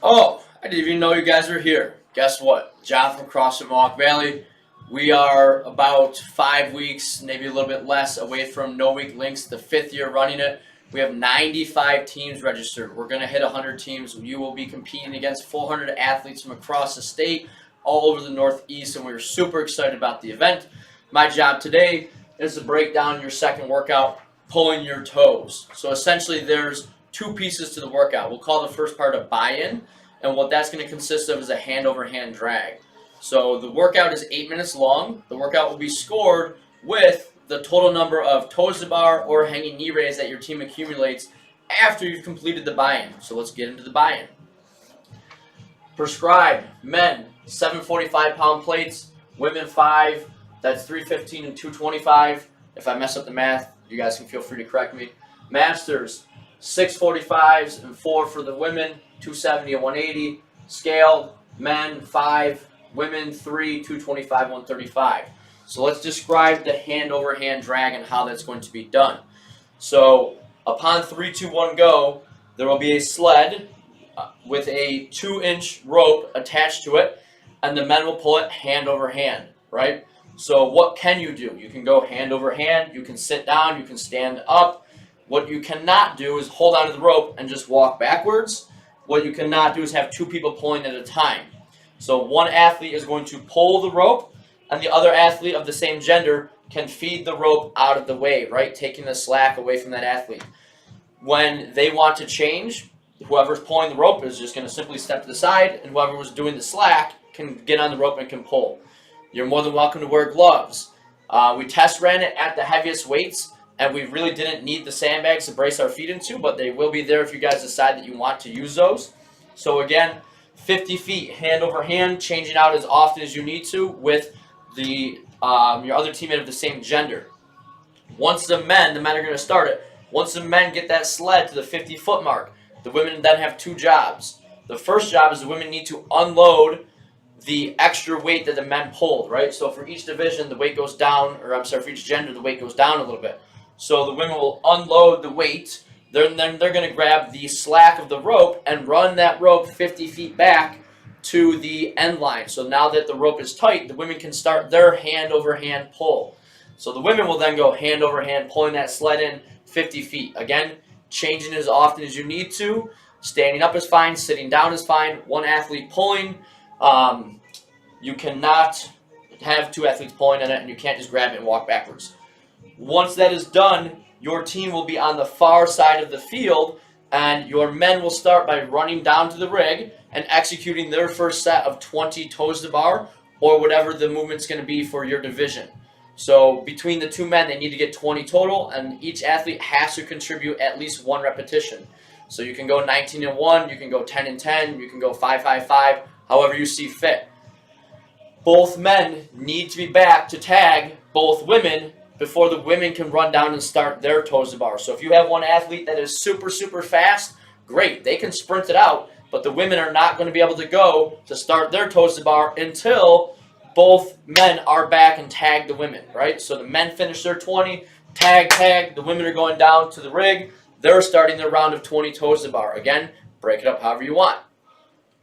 Oh, I didn't even know you guys were here. Guess what? John from CrossFit Mohawk Valley. We are about 5 weeks, maybe a little bit less, away from No Weak Links, the fifth year running it. We have 95 teams registered. We're going to hit 100 teams. You will be competing against 400 athletes from across the state, all over the Northeast, and we're super excited about the event. My job today is to break down your second workout, pulling your toes. So essentially, there's two pieces to the workout. We'll call the first part a buy-in, and what that's going to consist of is a hand-over-hand drag. So the workout is 8 minutes long. The workout will be scored with the total number of toes to bar or hanging knee raise that your team accumulates after you've completed the buy-in. So let's get into the buy-in. Prescribed, men, 7 45-pound plates, women 5, that's 315 and 225. If I mess up the math, you guys can feel free to correct me. Masters, 6 45s and 4 for the women, 270 and 180. Scaled, men 5, women 3, 225, 135. So let's describe the hand over hand drag and how that's going to be done. So upon 3, 2, 1 go, there will be a sled with a 2-inch rope attached to it, and the men will pull it hand over hand, right? So what can you do? You can go hand over hand, you can sit down, you can stand up. What you cannot do is hold onto the rope and just walk backwards. What you cannot do is have two people pulling at a time. So one athlete is going to pull the rope, and the other athlete of the same gender can feed the rope out of the way, right? Taking the slack away from that athlete. When they want to change, whoever's pulling the rope is just going to simply step to the side, and whoever was doing the slack can get on the rope and can pull. You're more than welcome to wear gloves. We test ran it at the heaviest weights, and we really didn't need the sandbags to brace our feet into, but they will be there if you guys decide that you want to use those. So again, 50 feet, hand over hand, changing out as often as you need to with the your other teammate of the same gender. Once the men are going to start it. Once the men get that sled to the 50-foot mark, the women then have two jobs. The first job is the women need to unload the extra weight that the men pulled, right? So for each division, the weight goes down, or I'm sorry, for each gender, the weight goes down a little bit. So the women will unload the weight. Then they're going to grab the slack of the rope and run that rope 50 feet back to the end line. So now that the rope is tight, the women can start their hand over hand pull. So the women will then go hand over hand, pulling that sled in 50 feet. Again, changing as often as you need to. Standing up is fine, sitting down is fine. One athlete pulling. You cannot have two athletes pulling on it, and you can't just grab it and walk backwards. Once that is done, your team will be on the far side of the field, and your men will start by running down to the rig and executing their first set of 20 toes to bar, or whatever the movement's going to be for your division. So between the two men, they need to get 20 total, and each athlete has to contribute at least one repetition. So you can go 19 and 1, you can go 10 and 10, you can go 5, 5, 5, however you see fit. Both men need to be back to tag both women before the women can run down and start their toes to bar. So if you have one athlete that is super, super fast, great. They can sprint it out, but the women are not going to be able to go to start their toes to bar until both men are back and tag the women, right? So the men finish their 20, tag, the women are going down to the rig. They're starting their round of 20 toes to bar. Again, break it up however you want.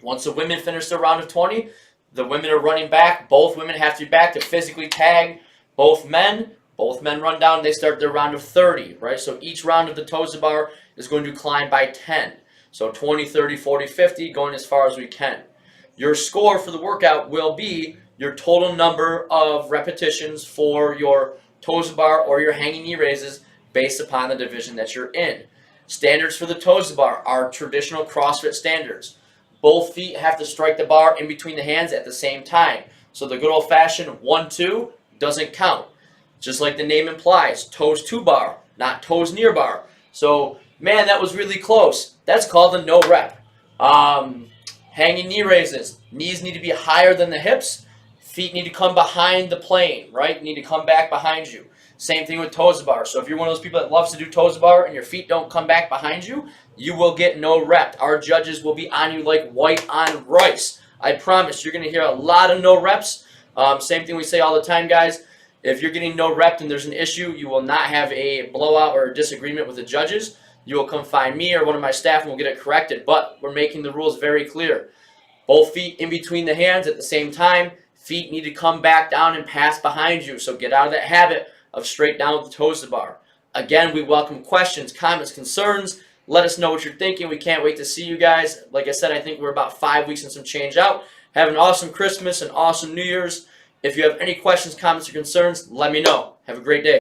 Once the women finish their round of 20, the women are running back. Both women have to be back to physically tag both men. Both men run down. They start their round of 30, right? So each round of the toes to bar is going to climb by 10. So 20, 30, 40, 50, going as far as we can. Your score for the workout will be your total number of repetitions for your toes to bar or your hanging knee raises based upon the division that you're in. Standards for the toes to bar are traditional CrossFit standards. Both feet have to strike the bar in between the hands at the same time. So the good old-fashioned 1-2 doesn't count. Just like the name implies, toes to bar, not toes near bar. So, man, that was really close. That's called a no rep. Hanging knee raises. Knees need to be higher than the hips. Feet need to come behind the plane, right? Need to come back behind you. Same thing with toes to bar. So if you're one of those people that loves to do toes to bar and your feet don't come back behind you, you will get no rep. Our judges will be on you like white on rice. I promise you're going to hear a lot of no reps. Same thing we say all the time, guys. If you're getting no rep and there's an issue, you will not have a blowout or a disagreement with the judges. you will come find me or one of my staff and we'll get it corrected. But we're making the rules very clear. Both feet in between the hands at the same time. Feet need to come back down and pass behind you. So get out of that habit of straight down with the toes to the bar. Again, we welcome questions, comments, concerns. Let us know what you're thinking. We can't wait to see you guys. Like I said, I think we're about 5 weeks and some change out. Have an awesome Christmas and awesome New Year's. If you have any questions, comments, or concerns, let me know. Have a great day.